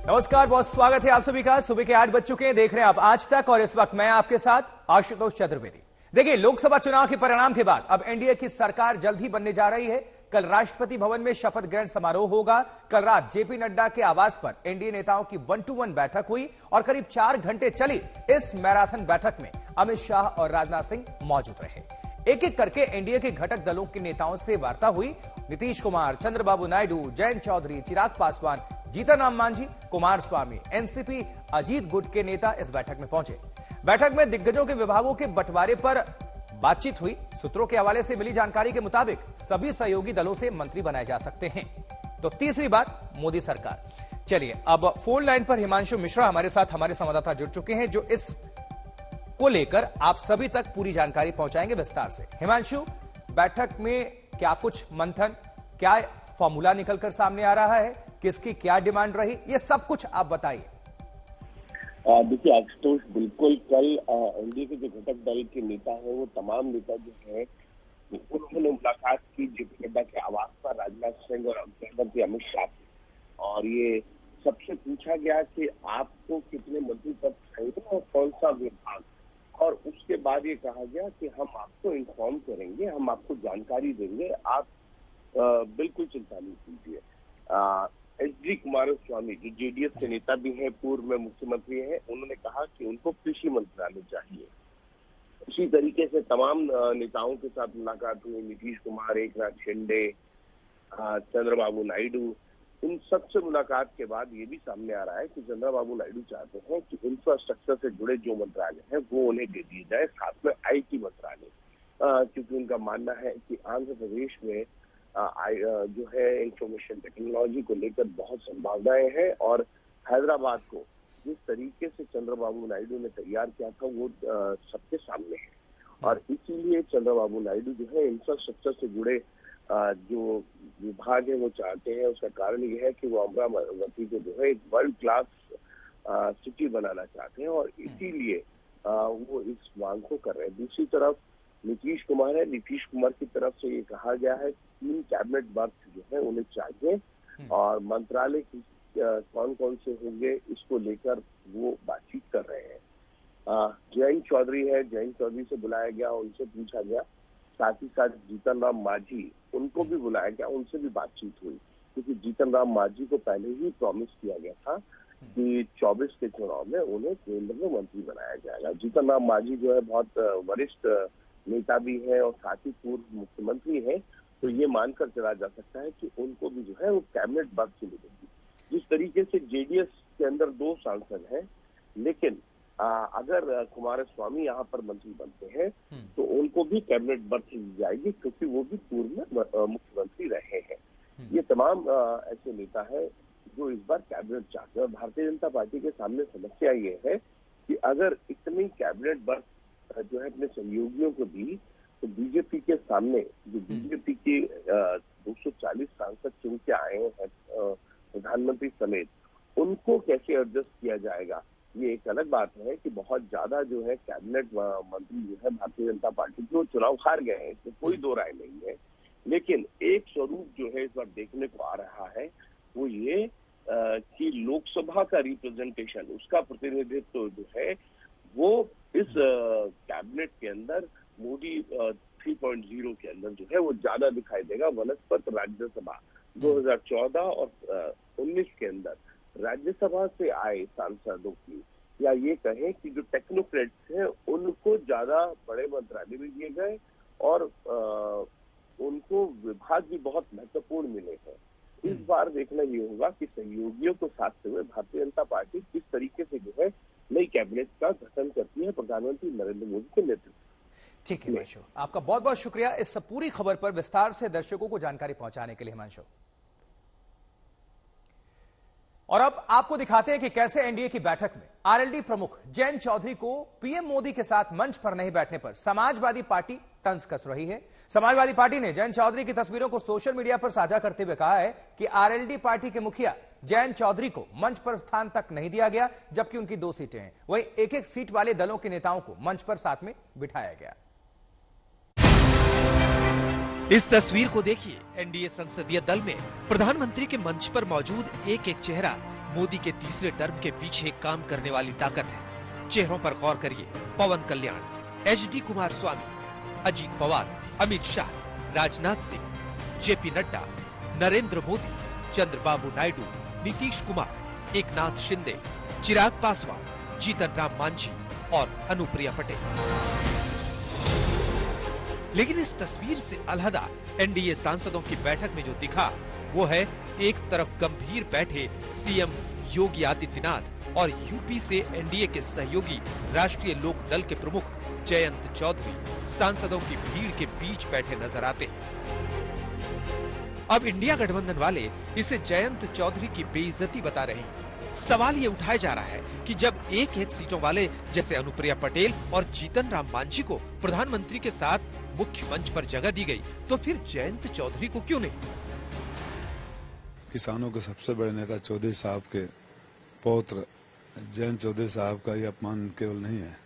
नमस्कार, बहुत स्वागत है आप सभी का। सुबह के 8 बज चुके हैं, देख रहे हैं आप आज तक और इस वक्त मैं आपके साथ आशुतोष चतुर्वेदी। देखिए, लोकसभा चुनाव के परिणाम के बाद अब एनडीए की सरकार जल्द ही बनने जा रही है। कल राष्ट्रपति भवन में शपथ ग्रहण समारोह होगा। कल रात जेपी नड्डा के आवास पर एनडीए नेताओं की 1-to-1 बैठक हुई और करीब 4 घंटे चली इस मैराथन बैठक में अमित शाह और राजनाथ सिंह मौजूद रहे। एक एक करके एनडीए के घटक दलों के नेताओं से वार्ता हुई। नीतीश कुमार, चंद्रबाबू नायडू, जयंत चौधरी, चिराग पासवान, जीतन राम मांझी, कुमार स्वामी, एनसीपी, अजीत गुट के नेता इस बैठक में पहुंचे। बैठक में दिग्गजों के विभागों के बंटवारे पर बातचीत हुई। सूत्रों के हवाले से मिली जानकारी के मुताबिक सभी सहयोगी दलों से मंत्री बनाए जा सकते हैं। तो तीसरी बात, मोदी सरकार। चलिए, अब फोन लाइन पर हिमांशु मिश्रा हमारे साथ हमारे संवाददाता जुड़ चुके हैं, जो इस को लेकर आप सभी तक पूरी जानकारी पहुंचाएंगे विस्तार से। हिमांशु, बैठक में क्या कुछ मंथन, क्या फॉर्मूला निकलकर सामने आ रहा है, किसकी क्या डिमांड रही, ये सब कुछ आप बताइए। देखिए आशुतोष, बिल्कुल कल एनडीए के जो घटक दल के नेता हैं, वो तमाम नेता जो है उन्होंने मुलाकात की जेपी नड्डा के आवास पर राजनाथ सिंह और गृहमंत्री अमित शाह से। और ये सबसे पूछा गया कि आपको कितने मंत्री पद चाहिए और कौन सा विभाग, और उसके बाद ये कहा गया कि हम आपको इन्फॉर्म करेंगे, हम आपको जानकारी देंगे, आप बिल्कुल चिंता नहीं कीजिए। एच.डी. कुमारस्वामी, जो जेडीएस के नेता भी हैं, पूर्व में मुख्यमंत्री हैं, उन्होंने कहा कि उनको कृषि मंत्रालय चाहिए। इसी तरीके से तमाम नेताओं के साथ मुलाकात हुई। नीतीश कुमार, एकनाथ शिंदे, चंद्रबाबू नायडू, इन सबसे मुलाकात के बाद ये भी सामने आ रहा है कि चंद्रबाबू नायडू चाहते हैं कि इंफ्रास्ट्रक्चर से जुड़े जो मंत्रालय हैं वो उन्हें दे दिए जाए, साथ में आईटी मंत्रालय, क्योंकि उनका मानना है कि आंध्र प्रदेश में जो है इंफॉर्मेशन टेक्नोलॉजी को लेकर बहुत संभावनाएं हैं, और हैदराबाद को जिस तरीके से चंद्रबाबू नायडू ने तैयार किया था वो सबके सामने है। और इसीलिए चंद्रबाबू नायडू जो है इंफ्रास्ट्रक्चर से जुड़े जो विभाग है वो चाहते हैं। उसका कारण यह है कि वो अमरावती को जो है एक वर्ल्ड क्लास सिटी बनाना चाहते हैं, और इसीलिए वो इस मांग को कर रहे हैं। दूसरी तरफ नीतीश कुमार है। नीतीश कुमार की तरफ से ये कहा गया है 3 कैबिनेट बर्थ जो है उन्हें चाहिए, और मंत्रालय की कौन कौन से होंगे इसको लेकर वो बातचीत कर रहे हैं। जयंत चौधरी है, जयंत चौधरी से बुलाया गया, उनसे पूछा गया। साथ ही साथ जीतन राम मांझी, उनको भी बुलाया गया, उनसे भी बातचीत हुई, क्योंकि जीतन राम मांझी को पहले ही प्रॉमिस किया गया था कि 24 के चुनाव में उन्हें केंद्र में मंत्री बनाया जाएगा। जीतन राम मांझी जो है बहुत वरिष्ठ नेता भी है और साथ ही पूर्व मुख्यमंत्री है, तो ये मानकर चला जा सकता है कि उनको भी जो है वो कैबिनेट बर्थ मिलेगी। जिस तरीके से जेडीएस के अंदर 2 सांसद हैं, लेकिन अगर कुमारस्वामी यहाँ पर मंत्री बनते हैं तो उनको भी कैबिनेट बर्थ दी जाएगी, क्योंकि वो भी पूर्व में मुख्यमंत्री रहे हैं। ये तमाम ऐसे नेता हैं जो इस बार कैबिनेट चाहते हैं। और भारतीय जनता पार्टी के सामने समस्या ये है कि अगर इतनी कैबिनेट बर्थ जो है अपने सहयोगियों को दी, तो बीजेपी के सामने, जो बीजेपी के 240 सांसद चुन के आए हैं प्रधानमंत्री समेत, उनको कैसे एडजस्ट किया जाएगा, ये एक अलग बात है कि बहुत ज्यादा जो है कैबिनेट मंत्री जो है भारतीय जनता पार्टी के, वो चुनाव हार गए हैं, इसमें कोई दो राय नहीं है। लेकिन एक स्वरूप जो है इस बार देखने को आ रहा है वो ये कि लोकसभा का रिप्रेजेंटेशन, उसका प्रतिनिधित्व जो है वो इस कैबिनेट के अंदर मोदी 3.0 के अंदर जो है वो ज्यादा दिखाई देगा। वनस्पत राज्यसभा 2014 और 19 के अंदर राज्यसभा से आए सांसदों की, या ये कहें कि जो टेक्नोक्रेट्स हैं उनको ज्यादा बड़े मंत्रालय भी दिए गए और उनको विभाग भी बहुत महत्वपूर्ण मिले हैं। इस बार देखना ये होगा कि सहयोगियों को साधते हुए भारतीय जनता पार्टी किस तरीके से जो है नई कैबिनेट का गठन करती है प्रधानमंत्री नरेंद्र मोदी के नेतृत्व। ठीक है हिमांशु, आपका बहुत बहुत शुक्रिया इस पूरी खबर पर विस्तार से दर्शकों को जानकारी पहुंचाने के लिए हिमांशु। और अब आपको दिखाते हैं कि कैसे एनडीए की बैठक में आरएलडी प्रमुख जयंत चौधरी को पीएम मोदी के साथ मंच पर नहीं बैठने पर समाजवादी पार्टी तंज कस रही है। समाजवादी पार्टी ने जयंत चौधरी की तस्वीरों को सोशल मीडिया पर साझा करते हुए कहा है कि आरएलडी पार्टी के मुखिया जयंत चौधरी को मंच पर स्थान तक नहीं दिया गया, जबकि उनकी 2 सीटें हैं। वहीं एक एक सीट वाले दलों के नेताओं को मंच पर साथ में बिठाया गया। इस तस्वीर को देखिए। एनडीए संसदीय दल में प्रधानमंत्री के मंच पर मौजूद एक एक चेहरा मोदी के तीसरे टर्म के पीछे काम करने वाली ताकत है। चेहरों पर गौर करिए। पवन कल्याण, एचडी कुमारस्वामी, अजीत पवार, अमित शाह, राजनाथ सिंह, जेपी नड्डा, नरेंद्र मोदी, चंद्रबाबू नायडू, नीतीश कुमार, एकनाथ शिंदे, चिराग पासवान, जीतन राम मांझी और अनुप्रिया पटेल। लेकिन इस तस्वीर से अलहदा एनडीए सांसदों की बैठक में जो दिखा वो है एक तरफ गंभीर बैठे सीएम योगी आदित्यनाथ और यूपी से एनडीए के सहयोगी राष्ट्रीय लोक दल के प्रमुख जयंत चौधरी सांसदों की भीड़ के बीच बैठे नजर आते हैं। अब इंडिया गठबंधन वाले इसे जयंत चौधरी की बेइज्जती बता रहे हैं। सवाल ये उठाया जा रहा है कि जब एक सीटों वाले जैसे अनुप्रिया पटेल और जीतन राम मांझी को प्रधानमंत्री के साथ मुख्य मंच पर जगह दी गई तो फिर जयंत चौधरी को क्यों नहीं? किसानों के सबसे बड़े नेता चौधरी साहब के पौत्र जयंत चौधरी साहब का ये अपमान केवल नहीं है,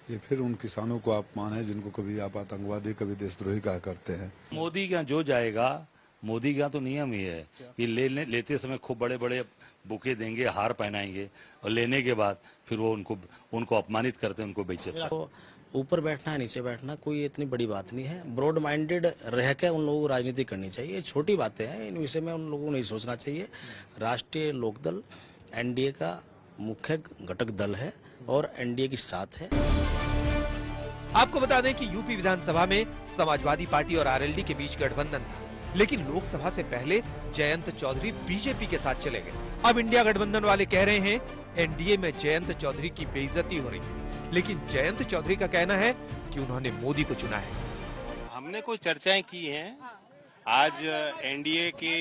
ये फिर उन किसानों को अपमान है जिनको कभी आप आतंकवादी कभी देशद्रोही कहा करते हैं। मोदी का जो जाएगा, मोदी का तो नियम ही है कि लेते समय खूब बड़े बड़े बुके देंगे, हार पहनाएंगे और लेने के बाद फिर वो उनको अपमानित करते हैं, उनको बेइज्जत। तो ऊपर बैठना है नीचे बैठना कोई इतनी बड़ी बात नहीं है। ब्रॉड माइंडेड रह के उन लोगों को राजनीति करनी चाहिए। छोटी बातें हैं, इन विषय में उन लोगों को नहीं सोचना चाहिए। राष्ट्रीय लोकदल एनडीए का मुख्य घटक दल है और एनडीए के साथ है। आपको बता दें कि यूपी विधानसभा में समाजवादी पार्टी और आरएलडी के बीच गठबंधन था, लेकिन लोकसभा से पहले जयंत चौधरी बीजेपी के साथ चले गए। अब इंडिया गठबंधन वाले कह रहे हैं एनडीए में जयंत चौधरी की बेइज्जती हो रही है, लेकिन जयंत चौधरी का कहना है कि उन्होंने मोदी को चुना है। हमने कोई चर्चाएं की हैं। आज एनडीए के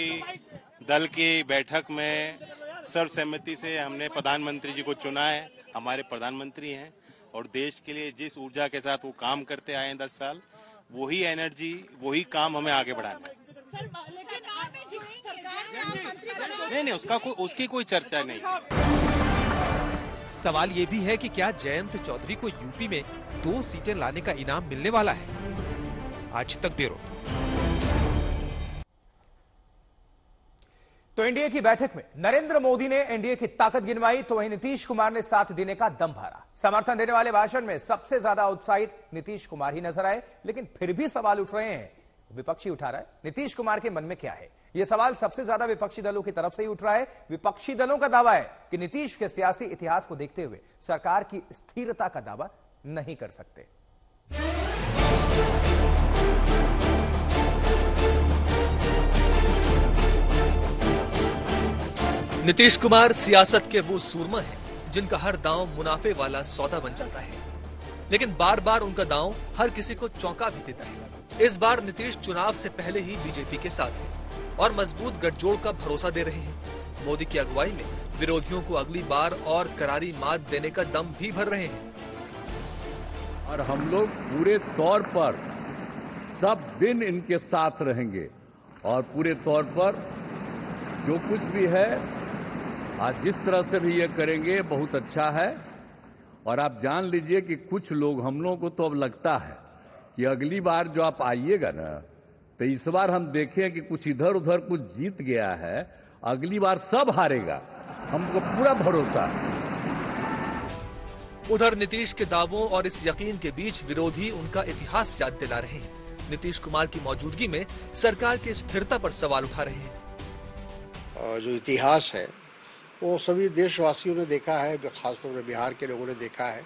दल की बैठक में सर्वसम्मति से हमने प्रधानमंत्री जी को चुना है। हमारे प्रधानमंत्री हैं और देश के लिए जिस ऊर्जा के साथ वो काम करते आए हैं 10 साल, वही एनर्जी, वही काम हमें आगे बढ़ाना है। नहीं, उसकी कोई चर्चा नहीं। सवाल ये भी है कि क्या जयंत चौधरी को यूपी में 2 सीटें लाने का इनाम मिलने वाला है? आज तक ब्यूरो। तो एनडीए की बैठक में नरेंद्र मोदी ने एनडीए की ताकत गिनवाई तो वहीं नीतीश कुमार ने साथ देने का दम भरा। समर्थन देने वाले भाषण में सबसे ज्यादा उत्साहित नीतीश कुमार ही नजर आए, लेकिन फिर भी सवाल उठ रहे हैं, विपक्षी उठा रहा है, नीतीश कुमार के मन में क्या है? यह सवाल सबसे ज्यादा विपक्षी दलों की तरफ से ही उठ रहा है। विपक्षी दलों का दावा है कि नीतीश के सियासी इतिहास को देखते हुए सरकार की स्थिरता का दावा नहीं कर सकते। नीतीश कुमार सियासत के वो सूरमा हैं जिनका हर दांव मुनाफे वाला सौदा बन जाता है, लेकिन बार बार उनका दांव हर किसी को चौंका भी देता है। इस बार नीतीश चुनाव से पहले ही बीजेपी के साथ हैं और मजबूत गठजोड़ का भरोसा दे रहे हैं। मोदी की अगुवाई में विरोधियों को अगली बार और करारी मात देने का दम भी भर रहे हैं। और हम लोग पूरे तौर पर सब दिन इनके साथ रहेंगे और पूरे तौर पर जो कुछ भी है आज जिस तरह से भी ये करेंगे बहुत अच्छा है। और आप जान लीजिए कि कुछ लोग, हम लोगों को तो अब लगता है कि अगली बार जो आप आइएगा ना, तो इस बार हम देखें कि कुछ इधर उधर कुछ जीत गया है, अगली बार सब हारेगा, हमको पूरा भरोसा है। उधर नीतीश के दावों और इस यकीन के बीच विरोधी उनका इतिहास याद दिला रहे हैं। नीतीश कुमार की मौजूदगी में सरकार की स्थिरता पर सवाल उठा रहे हैं। जो इतिहास है वो सभी देशवासियों ने देखा है, खासतौर पर बिहार के लोगों ने देखा है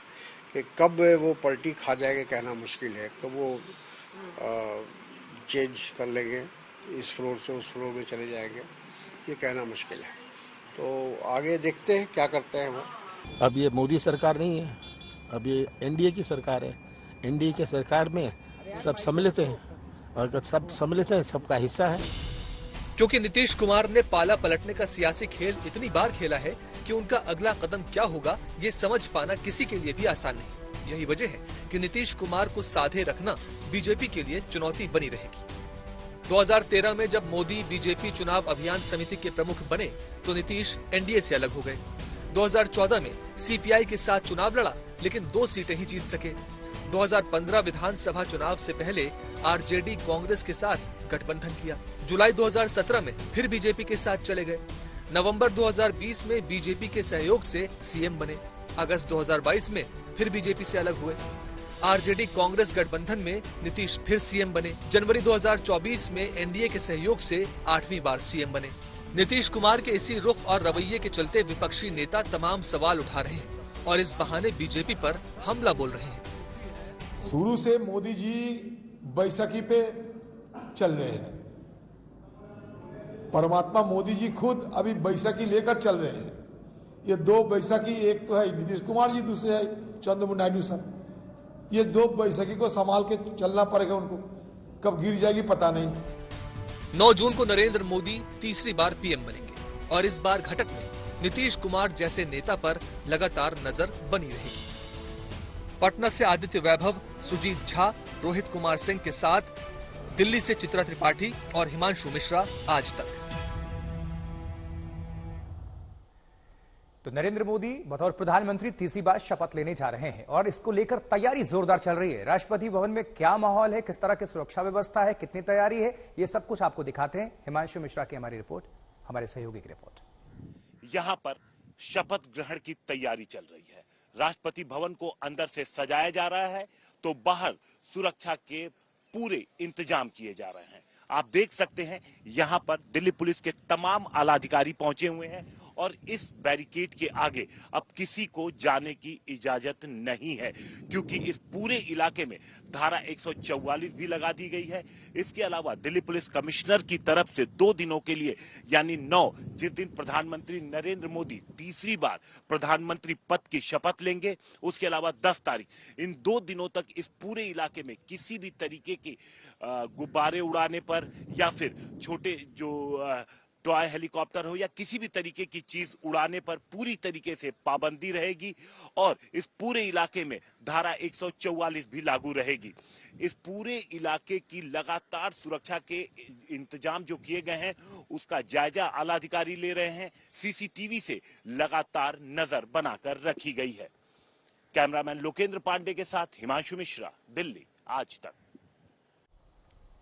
कि कब वो पलटी खा जाएगा कहना मुश्किल है। कब वो चेंज कर लेंगे, इस फ्लोर से उस फ्लोर में चले जाएंगे, ये कहना मुश्किल है। तो आगे देखते हैं क्या करते हैं वो। अब ये मोदी सरकार नहीं है, अब ये एनडीए की सरकार है। एनडीए की सरकार में सब सम्मिलित हैं और अगर सब सम्मिलित हैं, सबका हिस्सा है। क्योंकि नीतीश कुमार ने पाला पलटने का सियासी खेल इतनी बार खेला है कि उनका अगला कदम क्या होगा ये समझ पाना किसी के लिए भी आसान नहीं। यही वजह है कि नीतीश कुमार को साधे रखना बीजेपी के लिए चुनौती बनी रहेगी। 2013 में जब मोदी बीजेपी चुनाव अभियान समिति के प्रमुख बने तो नीतीश एनडीए से अलग हो गए। 2014 में सीपीआई के साथ चुनाव लड़ा, लेकिन 2 सीटें ही जीत सके। 2015 विधानसभा चुनाव से पहले आरजेडी कांग्रेस के साथ गठबंधन किया। जुलाई 2017 में फिर बीजेपी के साथ चले गए। नवंबर 2020 में बीजेपी के सहयोग से सीएम बने। अगस्त 2022 में फिर बीजेपी से अलग हुए। आरजेडी कांग्रेस गठबंधन में नीतीश फिर सीएम बने। जनवरी 2024 में एनडीए के सहयोग से 8वीं बार सीएम बने। नीतीश कुमार के इसी रुख और रवैये के चलते विपक्षी नेता तमाम सवाल उठा रहे हैं और इस बहाने बीजेपी पर हमला बोल रहे हैं। शुरू से मोदी जी बैसाखी पे चल रहे हैं। परमात्मा मोदी जी खुद अभी बैसाखी लेकर चल रहे हैं। ये दो बैसाखी, एक तो है नीतीश कुमार जी, दूसरे है चंद्रबाबू नायडू साहब। ये दो बैसाखी को संभाल के चलना पड़ेगा उनको, कब गिर जाएगी पता नहीं। 9 जून को नरेंद्र मोदी तीसरी बार पीएम बनेंगे और इस बार घटक में नीतीश कुमार जैसे नेता पर लगातार नजर बनी रहेगी। पटना से आदित्य वैभव, सुजीत झा, रोहित कुमार सिंह के साथ दिल्ली से चित्रा त्रिपाठी और हिमांशु मिश्रा, आज तक। तो नरेंद्र मोदी बतौर प्रधानमंत्री तीसरी बार शपथ लेने जा रहे हैं और इसको लेकर तैयारी जोरदार चल रही है। राष्ट्रपति भवन में क्या माहौल है, किस तरह की सुरक्षा व्यवस्था है, कितनी तैयारी है, ये सब कुछ आपको दिखाते हैं। हिमांशु मिश्रा की हमारी रिपोर्ट, हमारे सहयोगी की रिपोर्ट। यहाँ पर शपथ ग्रहण की तैयारी चल रही है। राष्ट्रपति भवन को अंदर से सजाया जा रहा है तो बाहर सुरक्षा के पूरे इंतजाम किए जा रहे हैं। आप देख सकते हैं यहाँ पर दिल्ली पुलिस के तमाम आला अधिकारी पहुंचे हुए हैं और इस बैरिकेड के आगे अब किसी को जाने की इजाजत नहीं है, क्योंकि इस पूरे इलाके में धारा 144 भी लगा दी गई है। इसके अलावा दिल्ली पुलिस कमिश्नर की तरफ से 2 दिनों के लिए, यानी 9, जिस दिन प्रधानमंत्री नरेंद्र मोदी तीसरी बार प्रधानमंत्री पद की शपथ लेंगे, उसके अलावा 10 तारीख, इन 2 दिनों तक इस पूरे इलाके में किसी भी तरीके के गुब्बारे उड़ाने पर या फिर छोटे जो टॉय हेलीकॉप्टर हो या किसी भी तरीके की चीज उड़ाने पर पूरी तरीके से पाबंदी रहेगी और इस पूरे इलाके में धारा 144 भी लागू रहेगी। इस पूरे इलाके की लगातार सुरक्षा के इंतजाम जो किए गए हैं उसका जायजा आला अधिकारी ले रहे हैं। सीसीटीवी से लगातार नजर बनाकर रखी गई है। कैमरामैन लोकेंद्र पांडे के साथ हिमांशु मिश्रा, दिल्ली, आज तक।